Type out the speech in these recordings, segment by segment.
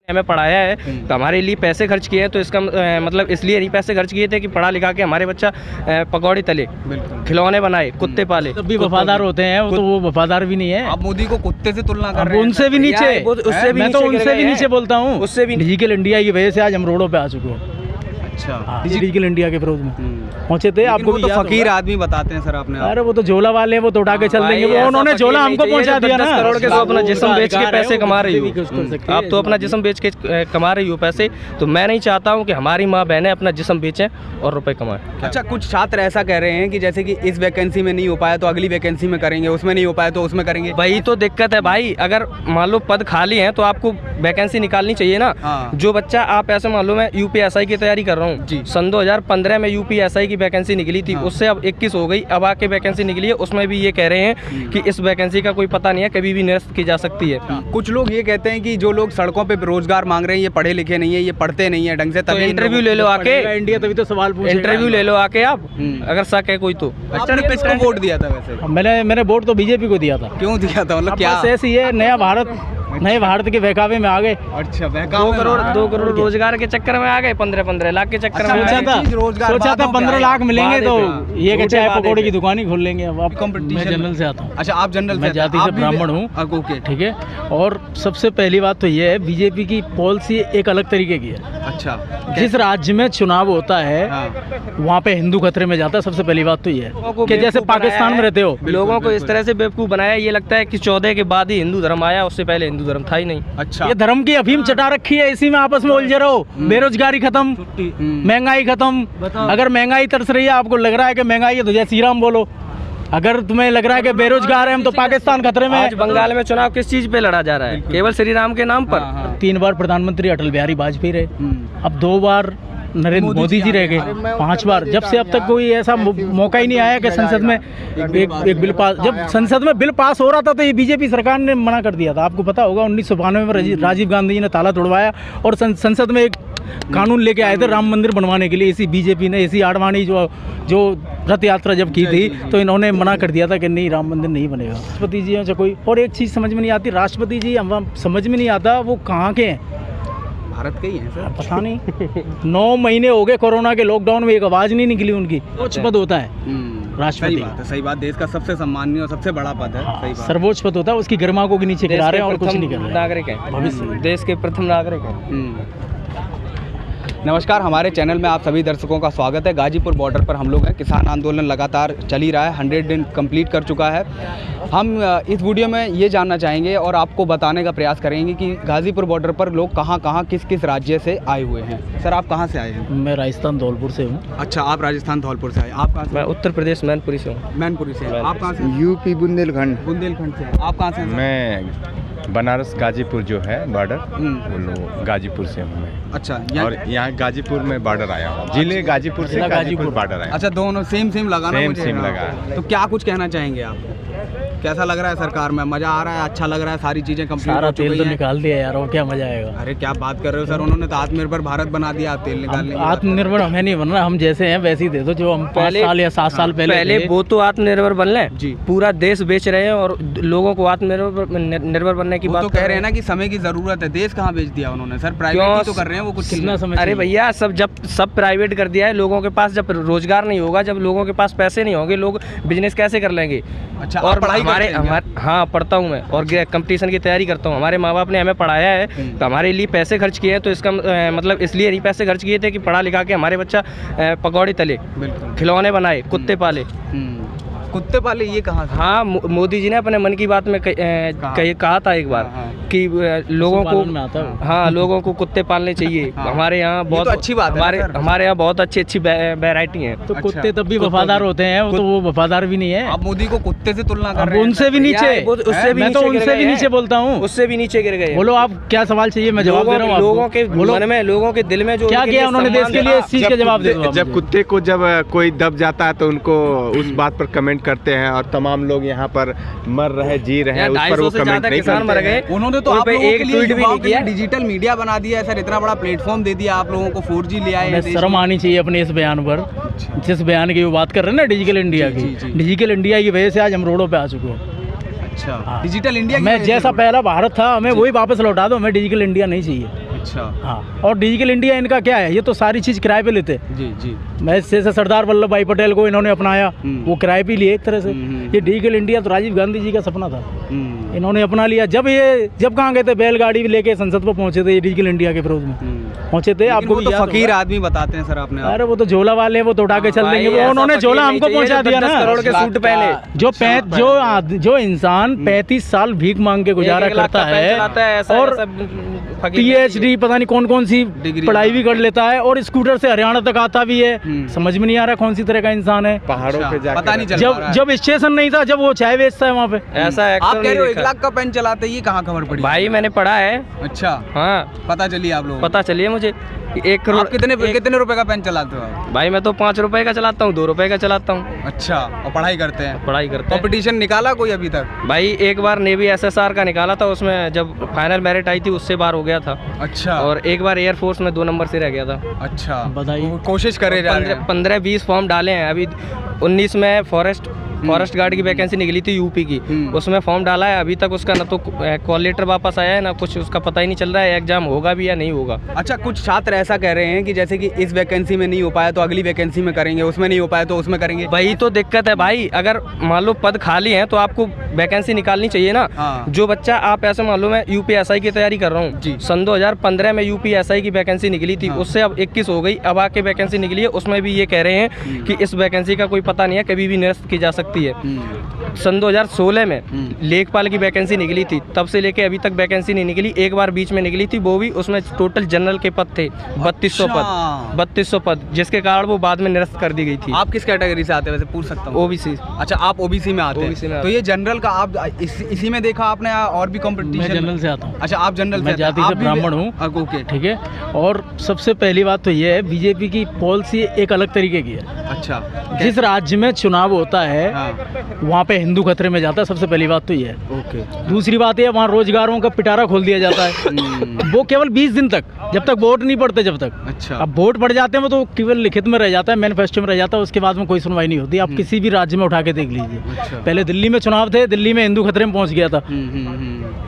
हमें पढ़ाया है तो हमारे लिए पैसे खर्च किए हैं, तो इसका मतलब इसलिए नहीं पैसे खर्च किए थे कि पढ़ा लिखा के हमारे बच्चा पकौड़े तले, खिलौने बनाए, कुत्ते पाले। तब भी वफादार होते हैं वो, तो वो वफादादार भी नहीं है। आप मोदी को कुत्ते से तुलना कर रहे हैं, उनसे भी नीचे, उससे भी मैं तो उनसे भी नीचे बोलता हूँ। उससे भी डिजिटल इंडिया की वजह से आज हम रोडों पे आ चुके हैं। अच्छा, डिजिटल इंडिया के विरोध में पहुंचे थे। आपको भी तो याद फकीर आदमी बताते हैं सर आपने। अरे वो तो झोला वाले हैं, वो तो उठा के चल देंगे। वो उन्होंने झोला हमको पहुंचा दिया ना। 10 करोड़ के तो अपना जिस्म बेच के पैसे कमा रही हो आप, तो अपना जिस्म बेच के कमा रही हो पैसे। तो मैं नहीं चाहता हूँ कि हमारी माँ बहनें अपना जिस्म बेचें और रुपए कमाएं। अच्छा, कुछ छात्र ऐसा कह रहे हैं कि जैसे कि इस वैकेंसी में नहीं हो पाया तो अगली वैकेंसी में करेंगे, उसमें नहीं हो पाया तो उसमें करेंगे। वही तो दिक्कत है भाई, अगर मान लो पद खाली हैं तो आपको वैकेंसी निकालनी चाहिए ना। जो बच्चा आप ऐसे मान लो, मैं यूपीएसआई की तैयारी कर रहा हूँ, सन 2015 में यूपीएसआई की वैकेंसी निकली थी, उससे अब 21 हो गई, अब आके वैकेंसी निकली है, उसमें भी ये कह रहे हैं कि इस वैकेंसी का कोई पता नहीं है, कभी भी निरस्त की जा सकती है। कुछ लोग ये कहते हैं कि जो लोग सड़कों पे रोजगार मांग रहे हैं ये पढ़े लिखे नहीं है, ये पढ़ते नहीं है ढंग से, तभी इंटरव्यू ले लो आके, इंडिया तभी तो सवाल पूछेगा। इंटरव्यू ले लो आके आप, अगर शक है कोई तो। आपने किसको वोट दिया था वैसे? मैंने वोट तो बीजेपी को दिया था। क्यों दिया था, मतलब क्या? ऐसी है, नया भारत, नए भारत के बहकावे में आ गए। अच्छा, 2 करोड़ रोजगार के चक्कर में आ गए, 15 लाख के चक्कर में। सोचा था 15 लाख मिलेंगे तो ये कि चाय पकौड़े की दुकान ही खोल लेंगे। अब मैं जनरल से आता हूँ। अच्छा, आप जनरल, मैं जाति से ब्राह्मण हूँ, ठीक है। और सबसे पहली बात तो ये है, बीजेपी की पॉलिसी एक अलग तरीके की है। अच्छा, जिस राज्य में चुनाव होता है वहाँ पे हिंदू खतरे में जाता है। सबसे पहली बात तो ये है कि जैसे पाकिस्तान में रहते हो, लोगों को इस तरह से बेवकूफ बनाया, ये लगता है कि 14 के बाद ही हिंदू धर्म आया, उससे पहले हिंदू धर्म था ही नहीं। अच्छा, ये धर्म की अफीम चटा रखी है, इसी में आपस में उलझे रहो। बेरोजगारी खत्म, महंगाई खत्म। अगर महंगाई तरस रही है, आपको लग रहा है कि महंगाई है तो जय श्री राम बोलो। अगर तुम्हें लग रहा है कि बेरोजगार है हम तो पाकिस्तान खतरे में। आज बंगाल में चुनाव किस चीज पे लड़ा जा रहा है? केवल श्री राम के नाम पर। 3 बार प्रधानमंत्री अटल बिहारी वाजपेयी रहे, अब 2 बार नरेंद्र मोदी जी रह गए, 5 बार। जब से अब तक कोई ऐसा मौका ही नहीं आया कि संसद में एक बिल पास। जब संसद में बिल पास हो रहा था तो ये बीजेपी सरकार ने मना कर दिया था। आपको पता होगा 1992 में राजीव गांधी जी ने ताला तोड़वाया और संसद में एक कानून लेके आए थे राम मंदिर बनवाने के लिए। इसी बीजेपी ने, इसी आडवाणी जो रथ यात्रा जब की थी तो इन्होंने मना कर दिया था कि नहीं, राम मंदिर नहीं बनेगा। राष्ट्रपति जी से कोई और एक चीज़ समझ में नहीं आती, राष्ट्रपति जी हम समझ में नहीं आता वो कहाँ के हैं। भारत के ही हैं सर, पता नहीं। 9 महीने हो गए कोरोना के लॉकडाउन में, एक आवाज़ नहीं निकली उनकी। सर्वोच्च पद होता है राष्ट्रपति। सही बात, देश का सबसे सम्मानीय और सबसे बड़ा पद है। सही बात, सर्वोच्च पद होता है, उसकी गरिमा को भी नीचे गिरा रहे हैं और कुछ नहीं कर रहे। नागरिक है, भविष्य देश के प्रथम नागरिक है। नमस्कार, हमारे चैनल में आप सभी दर्शकों का स्वागत है। गाजीपुर बॉर्डर पर हम लोग हैं। किसान आंदोलन लगातार चल ही रहा है, 100 दिन कंप्लीट कर चुका है। हम इस वीडियो में ये जानना चाहेंगे और आपको बताने का प्रयास करेंगे कि गाजीपुर बॉर्डर पर लोग कहाँ किस राज्य से आए हुए हैं। सर, आप कहाँ से आए हैं? मैं राजस्थान धौलपुर से हूँ। अच्छा, आप राजस्थान धौलपुर से आए। आप कहाँ से? मैं उत्तर प्रदेश मैनपुरी से हूँ। मैनपुरी से। आप कहाँ से? यूपी बुंदेलखंड से। आप कहाँ से? मैं बनारस गाजीपुर जो है बॉर्डर, वो लोग गाजीपुर से हूँ मैं। अच्छा, और यहाँ गाजीपुर में बॉर्डर आया हूँ, जिले गाजीपुर से गाजीपुर बॉर्डर आया। अच्छा, दोनों सेम लगा ना? सेम लगा। तो क्या कुछ कहना चाहेंगे आप? कैसा लग रहा है सरकार में? मजा आ रहा है? अच्छा लग रहा है? सारी चीजें कंप्लीट सारा तेल तो निकाल दिया यार, वो क्या मजा आएगा? अरे क्या बात कर रहे हो सर, उन्होंने तो आत्मनिर्भर भारत बना दिया। तेल निकालने, आत्मनिर्भर हमें नहीं बनना, हम जैसे हैं वैसे ही दे दो। जो हम 5 साल या 7 साल पहले वो तो आत्मनिर्भर बन लें जी। पूरा देश बेच रहे हैं और लोगों को आत्मनिर्भर बनने की बात तो कह रहे हैं ना कि समय की जरूरत है। देश कहाँ बेच दिया उन्होंने सर? प्राइवेट तो कर रहे हैं वो कुछ। कितना समय? अरे भैया, सब प्राइवेट कर दिया है। लोगों के पास जब रोजगार नहीं होगा, जब लोगों के पास पैसे नहीं होंगे, लोग बिजनेस कैसे कर लेंगे? अच्छा, और पढ़ाई हाँ, पढ़ता हूँ मैं और कंपटीशन की तैयारी करता हूँ। हमारे माँ बाप ने हमें पढ़ाया है तो हमारे लिए पैसे खर्च किए हैं, तो इसका मतलब इसलिए नहीं पैसे खर्च किए थे कि पढ़ा लिखा के हमारे बच्चा पकौड़े तले, खिलौने बनाए, कुत्ते पाले। कुत्ते पाले, ये कहाँ से? हाँ, मोदी जी ने अपने मन की बात में कहा था एक बार कि लोगों को, हाँ, लोगों को कुत्ते पालने चाहिए। हमारे यहाँ बहुत अच्छी बात है। हमारे यहाँ बहुत अच्छी वैरायटी है। तो कुत्ते तब भी वफादार होते हैं, वो तो वो वफादार भी नहीं है। आप मोदी को कुत्ते से तुलना कर रहे हैं? उनसे भी नीचे, उससे भी मैं तो उनसे भी नीचे बोलता हूँ, उससे भी नीचे गिर गए। बोलो आप क्या सवाल चाहिए, मैं जवाब दे रहा हूँ। लोगों के मन में, लोगों के दिल में जो क्या किया उन्होंने देश के लिए, इस चीज का जवाब दे दो। जब कुत्ते को जब कोई दब जाता है तो उनको उस बात पर कमेंट करते हैं और तमाम लोग यहाँ पर मर रहे, जी रहे हैं, उस पर वो कमेंट नहीं करते हैं। उन्होंने तो आप लोगों के लिए एक ट्वीट भी किया, डिजिटल मीडिया बना दिया है सर, इतना बड़ा प्लेटफॉर्म दे दिया आप लोगों को, 4G ले आए। शर्म आनी चाहिए अपने इस बयान पर, जिस बयान की वो बात कर रहे हैं ना, डिजिटल इंडिया की। डिजिटल इंडिया की वजह से आज हम रोडों पे आ चुके हैं। अच्छा, डिजिटल इंडिया, मैं जैसा पहला भारत था हमें वही वापस लौटा दो, हमें डिजिटल इंडिया नहीं चाहिए। अच्छा हाँ, और डिजिटल इंडिया इनका क्या है, ये तो सारी चीज़ किराए पे लेते। जी जी। मैं जैसे सरदार वल्लभ भाई पटेल को इन्होंने अपनाया, वो किराए पे लिए एक तरह से। ये डिजिटल इंडिया तो राजीव गांधी जी का सपना था, इन्होंने अपना लिया। जब कहाँ गए थे, बैलगाड़ी लेके संसद पर पहुंचे थे, ये डिजिटल इंडिया के विरोध में पहुंचे थे। आपको वो तो फकीर आदमी बताते हैं सर आपने। अरे वो तो झोला वाले हैं, वो तो उठा के चल देंगे। वो उन्होंने झोला हमको पहुंचा दिया ना, 10 करोड़ के सूट पहले। जो इंसान 35 साल भीख मांग के गुजारा करता है और PhD पता नहीं कौन कौन सी पढ़ाई भी कर लेता है और स्कूटर से हरियाणा तक आता भी है, समझ में नहीं आ रहा कौन सी तरह का इंसान है। पहाड़ों पे जाकर पता नहीं चल रहा है। जब स्टेशन नहीं था, जब वो चाय बेचता है वहाँ पे, ऐसा आप कह रहे हो 1 लाख का पेन चलाते, ये कहाँ खबर पड़ी? भाई मैंने पढ़ा है। अच्छा, हाँ पता चलिए आप लोग, पता चलिए मुझे। 1 करोड़। आप कितने रुपए का पेन चलाते हो आप? भाई मैं तो 5 रुपए का चलाता हूँ, 2 रुपए का चलाता हूँ। अच्छा, और पढ़ाई करते हैं? पढ़ाई करते हैं। कंपटीशन निकाला कोई अभी तक? भाई एक बार नेवी SSR का निकाला था, उसमें जब फाइनल मेरिट आई थी उससे बार हो गया था। अच्छा। और एक बार एयरफोर्स में 2 नंबर से रह गया था। अच्छा, बताइए। कोशिश करे जा रहे हैं। 15-20 फॉर्म डाले हैं अभी। 19 में फॉरेस्ट गार्ड की वैकेंसी निकली थी यूपी की, उसमें फॉर्म डाला है। अभी तक उसका ना तो कॉल लेटर वापस आया है, ना कुछ उसका पता ही नहीं चल रहा है एग्जाम होगा भी या नहीं होगा। अच्छा, कुछ छात्र ऐसा कह रहे हैं कि जैसे कि इस वैकेंसी में नहीं हो पाया तो अगली वैकेंसी में करेंगे, उसमें नहीं हो पाया तो उसमें करेंगे। वही तो दिक्कत है भाई, अगर मान लो पद खाली है तो आपको वैकेंसी निकालनी चाहिए ना। हाँ। जो बच्चा, आप ऐसे मान लो मैं UPSI की तैयारी कर रहा हूँ, सन 2015 में UPSI की वैकेंसी निकली थी, उससे अब 21 हो गई, अब आके वैकेंसी निकली है, उसमें भी ये कह रहे हैं कि इस वैकेंसी का कोई पता नहीं है, कभी भी निरस्त की जा सकती है। सन 2016 में लेखपाल की वैकेंसी निकली थी, तब से लेके अभी तक वैकेंसी नहीं निकली। एक बार बीच में निकली थी, वो भी उसमें टोटल जनरल के पद थे 3200 पद, जिसके कारण वो बाद में निरस्त कर दी गई थी। आप किस कैटेगरी से आते हैं वैसे, पूछ सकता हूँ? OBC। अच्छा, आप OBC में आते हैं। तो ये जनरल का आप इसी में देखा आपने, और भी कंपटीशन? मैं जनरल से आता हूँ। अच्छा, आप जनरल मैं जाति से ब्राह्मण हूँ। ओके, ठीक है। और सबसे पहली बात तो ये है, बीजेपी की पॉलिसी एक अलग तरीके की है। अच्छा, जिस राज्य में चुनाव होता है वहाँ पे हिंदू खतरे में जाता है, सबसे पहली बात तो ये है। ओके। दूसरी बात ये, वहाँ रोजगारों का पिटारा खोल दिया जाता है। वो केवल 20 दिन तक, जब तक वोट नहीं पड़ते, जब तक। अच्छा। अब वोट पड़ जाते हैं वो तो केवल लिखित में रह जाता है, मैनिफेस्टो में रह जाता है, उसके बाद में कोई सुनवाई नहीं होती। आप किसी भी राज्य में उठा के देख लीजिए। अच्छा। पहले दिल्ली में चुनाव थे, दिल्ली में हिंदू खतरे में पहुंच गया था।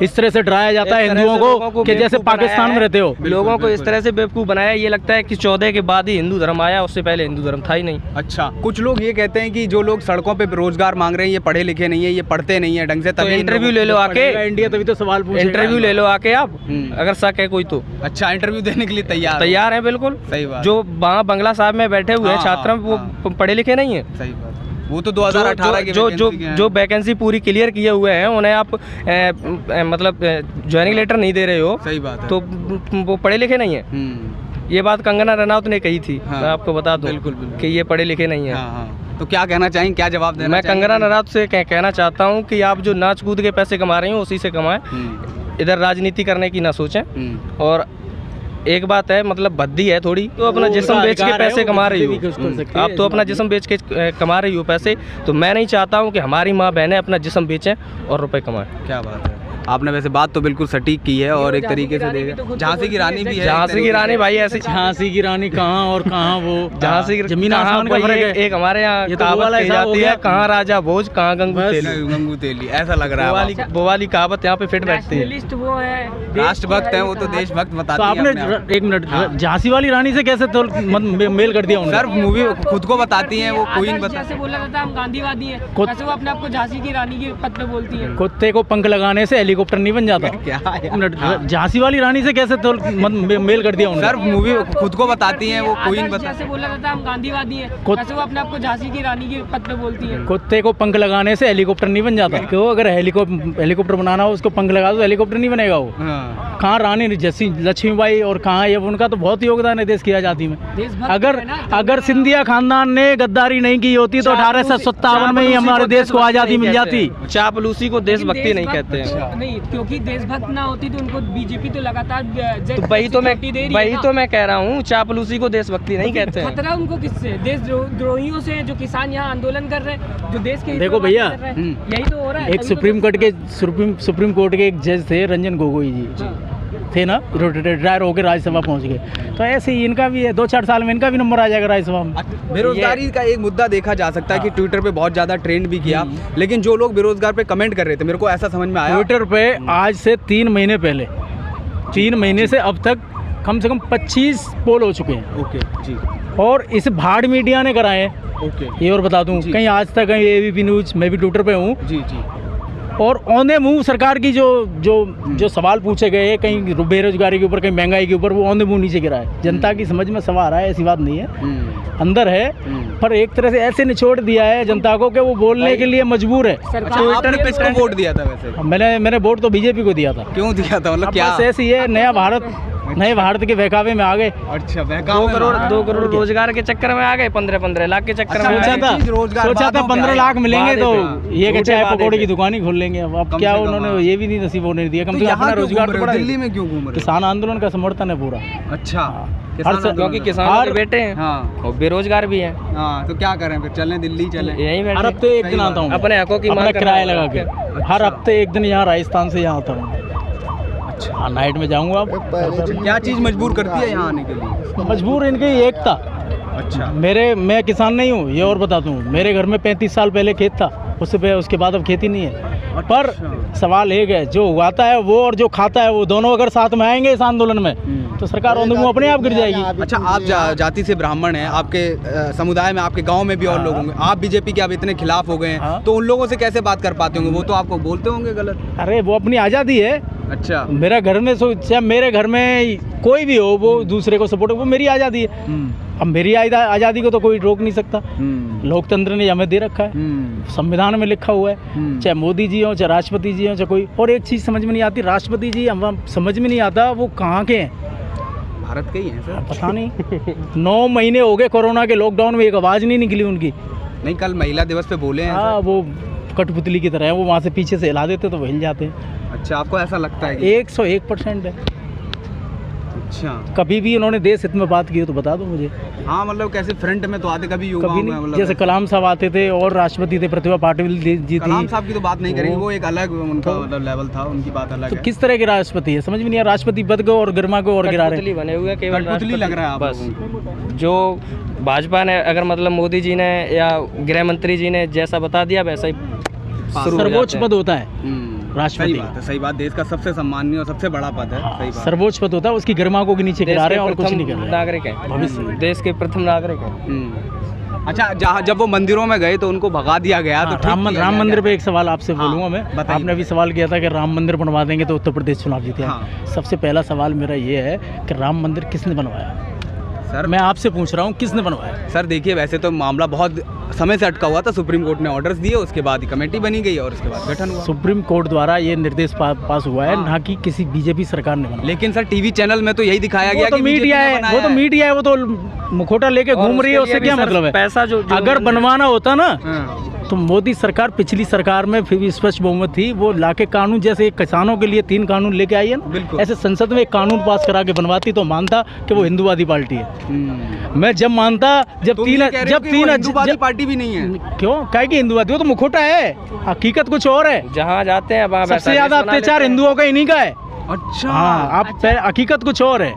इस तरह से डराया जाता है हिंदुओं को कि जैसे पाकिस्तान में रहते हो। लोगों को इस तरह से बेवकूफ़ बनाया, ये लगता है कि 14 के बाद ही हिंदू धर्म आया, उससे पहले हिंदू धर्म था ही नहीं। अच्छा, कुछ लोग ये कहते हैं कि जो लोग सड़कों पे रोजगार मांग रहे हैं ये पढ़े लिखे नहीं है, ये पढ़ते नहीं है ढंग से, तभी इंटरव्यू ले लो आके। इंडिया तभी तो सवाल पूछेगा। इंटरव्यू ले लो आके आप, अगर शक है कोई तो। अच्छा, इंटरव्यू देने के लिए तैयार है बिल्कुल। सही बात। जो वहाँ बंगला साहब में बैठे हुए हैं छात्र, वो पढ़े लिखे नहीं है। सही बात। वो तो 2018 की जो वैकेंसी पूरी क्लियर किए हुए हैं, उन्हें आप मतलब ज्वाइनिंग लेटर नहीं दे रहे हो। सही बात है। तो वो पढ़े लिखे नहीं है। ये बात कंगना रनौत ने कही थी। हाँ। मैं आपको बता दूं बिल्कुल कि ये पढ़े लिखे नहीं है। तो क्या कहना चाहेंगे, क्या जवाब देना मैं कंगना रनौत से कहना चाहता हूँ कि आप जो नाच कूद के पैसे कमा रही हो उसी से कमाएं, इधर राजनीति करने की ना सोचें। और एक बात है, मतलब भद्दी है थोड़ी, तो अपना जिस्म बेच के पैसे कमा रही हो आप, तो अपना जिस्म बेच के कमा रही हो पैसे। तो मैं नहीं चाहता हूँ कि हमारी माँ बहनें अपना जिस्म बेचें और रुपए कमाएं। क्या बात है, आपने वैसे बात तो बिल्कुल सटीक की है। और एक तरीके से देखा, झांसी की रानी भी है। झांसी की रानी भाई ऐसी, झांसी की रानी कहाँ और कहाँ वो झांसी की जमीन आसमान का फर्क है। एक हमारे यहाँ कहावत कही जाती है, कहाँ राजा भोज कहाँ गंगू तेली, ऐसा लग रहा है। वो वाली कहावत यहाँ पे फिट बैठती है। वो है राष्ट्रभक्त है, वो तो देशभक्त बताती है। है। आपने एक मिनट, झांसी वाली रानी से कैसे मेल कर दिया उन्होंने? सर, मूवी खुद को बताती है, वो क्वीन जैसे बोला जाता है हम गांधीवादी हैं, वैसे वो अपने आप को झांसी की रानी के पद पे बोलती है। कुत्ते को पंख लगाने से हेलीकॉप्टर नहीं बन जाता। क्या झांसी वाली रानी से कैसे मेल कर दिया उन्होंने? सर, मूवी खुद को बताती है, वो क्वीन जैसे बोला जाता है हम गांधीवादी हैं, वैसे वो अपने आप को झांसी की रानी के पद पे बोलती है। कुत्ते को पंख लगाने से हेलीकॉप्टर नहीं बन जाता। क्यों? अगर हेलीकॉप्टर बनाना हो उसको पंख लगा दो, हेलीकॉप्टर नहीं बनेगा वो। कहाँ रानी जैसी लक्ष्मीबाई और कहाँ ये, उनका तो बहुत योगदान है देश की आज़ादी में। अगर सिंधिया खानदान ने गद्दारी नहीं की होती तो 1857 में ही हमारे देश को आज़ादी मिल जाती। चापलूसी को देशभक्ति नहीं कहते हैं। नहीं, क्योंकि देशभक्त ना होती तो उनको बीजेपी तो लगातार तो वही तो मैं कह रहा हूँ, चापलूसी को देशभक्ति नहीं कहते हैं। खतरा उनको किससे? देशद्रोहियों से, जो किसान यहाँ आंदोलन कर रहे हैं, जो देश के देखो भैया, यही तो हो रहा है। एक सुप्रीम कोर्ट के एक जज थे, रंजन गोगोई जी थे ना, रिटायर होकर राज्यसभा पहुंच गए। तो ऐसे ही इनका भी है, 2-4 साल में इनका भी नंबर आ जाएगा राज्यसभा में। बेरोजगारी का एक मुद्दा देखा जा सकता है कि ट्विटर पे बहुत ज़्यादा ट्रेंड भी किया, लेकिन जो लोग बेरोजगार पे कमेंट कर रहे थे, मेरे को ऐसा समझ में आया, ट्विटर पे आज से 3 महीने पहले, 3 महीने से अब तक कम से कम 25 पोल हो चुके हैं। ओके जी। और इस भाड़ मीडिया ने कराए हैं। ओके। ये और बता दूं, कहीं आज तक, कहीं एबीपी न्यूज़, मैं भी ट्विटर पे हूँ। जी जी। और औंधे मुंह सरकार की जो सवाल पूछे गए, कहीं बेरोजगारी के ऊपर, कहीं महंगाई के ऊपर, वो औंधे मुंह नीचे गिरा है। जनता की समझ में सवाल है, ऐसी बात नहीं है, अंदर है, पर एक तरह से ऐसे निचोड़ दिया है जनता को कि वो बोलने के लिए मजबूर है। तो आपने किसको वोट दिया था वैसे? मैंने वोट तो बीजेपी को दिया था। क्यों दिया था, मतलब क्या? ऐसी है, नए भारत के बहकावे में आ गए। अच्छा, 2 करोड़ रोजगार के चक्कर में आ गए, 15 लाख के चक्कर में। सोचा था 15 लाख मिलेंगे तो ये कि चाय पकौड़े की दुकान ही खोल लेंगे। अब क्या उन्होंने ये भी नहीं नसीब होने दिया। कम से कम अपना रोजगार तो बढ़ा। दिल्ली में क्यों घूम रहे? किसान आंदोलन का समर्थन है पूरा। अच्छा, क्योंकि किसान के बेटे हैं। हाँ। और बेरोजगार भी हैं। हाँ, तो क्या करें फिर, चलें दिल्ली चलें? यही हर हफ्ते एक दिन आता हूँ, अपने हकों की मांग किराया लगा के। हर हफ्ते एक दिन यहाँ राजस्थान से यहाँ आता हूँ। अच्छा, नाइट में जाऊँगा। क्या चीज़ मजबूर करती है यहाँ आने के लिए? मजबूर इनकी एकता। अच्छा। मैं किसान नहीं हूँ, ये और बता दूँ। मेरे घर में 35 साल पहले खेत था, उसके बाद अब खेती नहीं है। पर सवाल एक है, जो उगाता है वो और जो खाता है वो, दोनों अगर साथ में आएंगे इस आंदोलन में, तो सरकार अपने आप गिर जाएगी। अच्छा, आप जाति से ब्राह्मण हैं, आपके समुदाय में, आपके गांव में भी और लोग होंगे। आप बीजेपी के अब इतने खिलाफ हो गए हैं, तो उन लोगों से कैसे बात कर पाते होंगे? वो तो आपको बोलते होंगे गलत। अरे वो अपनी आज़ादी है। अच्छा। मेरे घर में कोई भी हो, वो दूसरे को सपोर्ट, वो मेरी आज़ादी है। अब मेरी आज़ादी को तो कोई रोक नहीं सकता। लोकतंत्र ने हमें दे रखा है, संविधान में लिखा हुआ है। चाहे मोदी जी हो, चाहे राष्ट्रपति जी हो, चाहे कोई। और एक चीज़ समझ में नहीं आती, राष्ट्रपति जी हम समझ में नहीं आता वो कहाँ के हैं। भारत के ही हैं सर। पता नहीं। 9 महीने हो गए कोरोना के लॉकडाउन में, एक आवाज़ नहीं निकली उनकी। नहीं, कल महिला दिवस पे बोले हैं। हाँ, वो कठपुतली की तरह है, वो वहाँ से पीछे से हिला देते तो वो हिल जाते हैं। अच्छा, आपको ऐसा लगता है? 101% है। अच्छा। कभी भी उन्होंने देश हित में बात की हो तो बता दो मुझे। हाँ, मतलब कैसे फ्रंट में तो आते कभी नहीं, मतलब जैसे कलाम साहब आते थे और राष्ट्रपति थे प्रतिभा पाटिल जी थी। कलाम साहब की तो बात नहीं करेंगे, वो एक अलग उनका मतलब लेवल था, उनकी बात अलग तो है। किस तरह के राष्ट्रपति है समझ में नहीं आ। राष्ट्रपति पद को और गरिमा को और गिरा रहे बने हुए, केवल कठपुतली लग रहा है बस। जो भाजपा ने, अगर मतलब मोदी जी ने या गृह मंत्री जी ने जैसा बता दिया वैसा ही सर्वोच्च पद होता है राष्ट्रपति। सही बात, देश का सबसे सम्मानीय और सबसे बड़ा पद है। सही बात, सर्वोच्च पद होता है, उसकी गरिमा को भी नीचे गिरा रहे हैं और कुछ नहीं कर रहे। नागरिक है, भविष्य देश के प्रथम नागरिक है। अच्छा, जब वो मंदिरों में गए तो उनको भगा दिया गया। तो राम मंदिर पे एक सवाल आपसे बोलूँगा मैं। आपने अभी सवाल किया था कि राम मंदिर बनवा देंगे तो उत्तर प्रदेश चुनाव जीते। सबसे पहला सवाल मेरा ये है कि राम मंदिर किसने बनवाया? सर मैं आपसे पूछ रहा हूँ, किसने बनवाया? सर देखिए, वैसे तो मामला बहुत समय से अटका हुआ था। सुप्रीम कोर्ट ने ऑर्डर्स दिए, उसके बाद कमेटी बनी गई और उसके बाद गठन हुआ। सुप्रीम कोर्ट द्वारा ये निर्देश पास हुआ है, ना कि किसी बीजेपी सरकार ने बनाया। लेकिन सर टीवी चैनल में तो यही दिखाया गया कि मीडिया है, वो तो मीडिया है, वो तो मुखौटा लेके घूम रही है। उससे क्या मतलब है? पैसा जो अगर बनवाना होता ना तो मोदी सरकार, पिछली सरकार में फिर भी स्पष्ट बहुमत थी, वो लाके कानून, जैसे किसानों के लिए 3 कानून लेके आई है ना, ऐसे संसद में एक कानून पास करा के बनवाती तो मानता कि वो हिंदूवादी पार्टी है। मैं जब मानता, जब तीन हिंदूवादी पार्टी भी नहीं है। क्यों? क्या कि हिंदूवादी, वो तो मुखौटा है, हकीकत कुछ और है। जहाँ जाते हैं वहाँ सबसे ज्यादा अत्याचार हिंदुओं का इन्हीं का है। अच्छा। हाँ, आप हकीकत कुछ और है।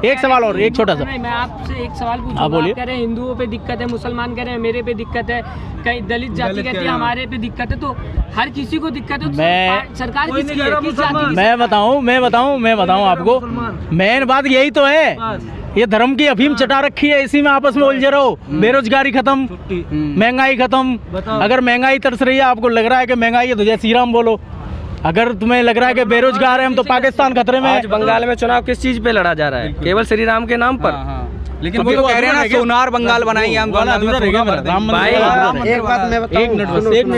एक सवाल और, एक छोटा सा मैं आपसे एक सवाल पूछूंगा। आप कह रहे हैं हिंदुओं पे दिक्कत है, मुसलमान कह रहे हैं मेरे पे दिक्कत है, कहीं दलित जाति कहती है हमारे पे दिक्कत है, तो हर किसी को दिक्कत है। तो सरकार किसकी है? किस जाति की? मैं बताऊं आपको, मेन बात यही तो है। ये धर्म की अफीम चटा रखी है, इसी में आपस में उलझे रहो। बेरोजगारी खत्म, महंगाई खत्म। अगर महंगाई तरस रही है, आपको लग रहा है कि महंगाई है तो जय श्री राम बोलो। अगर तुम्हें लग रहा है कि बेरोजगार है हम तो पाकिस्तान खतरे में। आज बंगाल में चुनाव किस चीज पे लड़ा जा रहा है? केवल श्री राम के नाम पर। लेकिन वो तो कह रहे हैं ना, सोनार बंगाल बनाएंगे हम।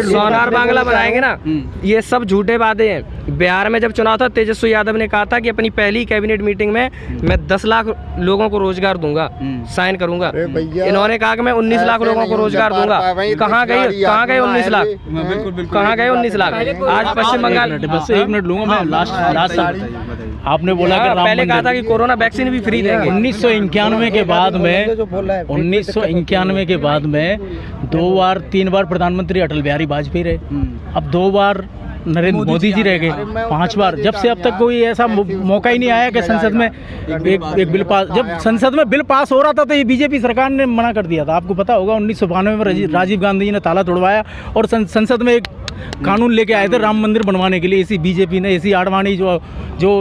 सोनार बांग्ला बनाएंगे ना, ये सब झूठे वादे हैं। बिहार में जब चुनाव था, तेजस्वी यादव ने कहा था कि अपनी पहली कैबिनेट मीटिंग में मैं 10 लाख लोगों को रोजगार दूंगा, साइन करूंगा। इन्होंने कहा कि मैं 19 लाख लोगों को रोजगार दूंगा। कहाँ गए 19 लाख? कहाँ गए 19 लाख? आज पश्चिम बंगाल, बस 1 मिनट लूंगा मैं। लास्ट आपने बोला कि पहले कहा था कि कोरोना वैक्सीन भी फ्री देंगे। 1991 के बाद में 3 बार प्रधानमंत्री अटल बिहारी वाजपेयी रहे। अब 2 बार नरेंद्र मोदी जी रह गए, 5 बार। जब से अब तक कोई ऐसा मौका ही नहीं आया कि संसद में एक बिल पास। जब संसद में बिल पास हो रहा था तो ये बीजेपी सरकार ने मना कर दिया था। आपको पता होगा 1992 में राजीव गांधी जी ने ताला तोड़वाया और संसद में एक कानून लेके आए थे राम मंदिर बनवाने के लिए। इसी बीजेपी ने, इसी आडवाणी जो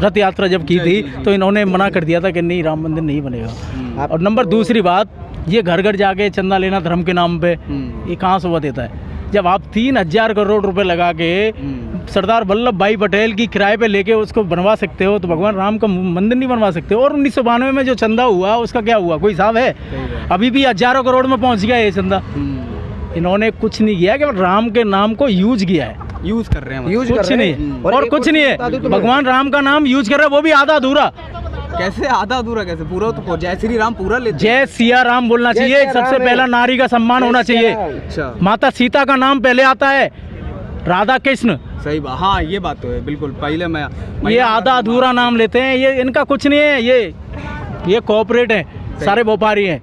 रथ यात्रा जब की थी तो इन्होंने मना कर दिया था कि नहीं राम मंदिर नहीं बनेगा। और नंबर दूसरी बात, ये घर घर जाके चंदा लेना धर्म के नाम पे, ये कहाँ से हुआ देता है? जब आप 3000 करोड़ रुपए लगा के सरदार वल्लभ भाई पटेल की किराए पे लेके उसको बनवा सकते हो, तो भगवान राम का मंदिर नहीं बनवा सकते? और 1992 में जो चंदा हुआ उसका क्या हुआ, कोई हिसाब है? अभी भी हजारों करोड़ में पहुंच गया ये चंदा। इन्होंने कुछ नहीं किया, केवल राम के नाम को यूज किया है, यूज कर रहे हैं, यूज कुछ नहीं और कुछ नहीं है। भगवान राम का नाम यूज कर रहे हैं, वो भी आधा अधूरा। कैसे आधा अधूरा, कैसे? पूरा तो जय श्री राम पूरा लेते। जय सिया राम बोलना चाहिए, सबसे पहला नारी का सम्मान होना चाहिए। अच्छा, माता सीता का नाम पहले आता है, राधा कृष्ण। सही बात, हाँ ये बात तो है बिल्कुल। पहले मैं ये आधा अधूरा नाम लेते हैं, ये इनका कुछ नहीं है, ये कॉर्पोरेट है, सारे व्यापारी हैं।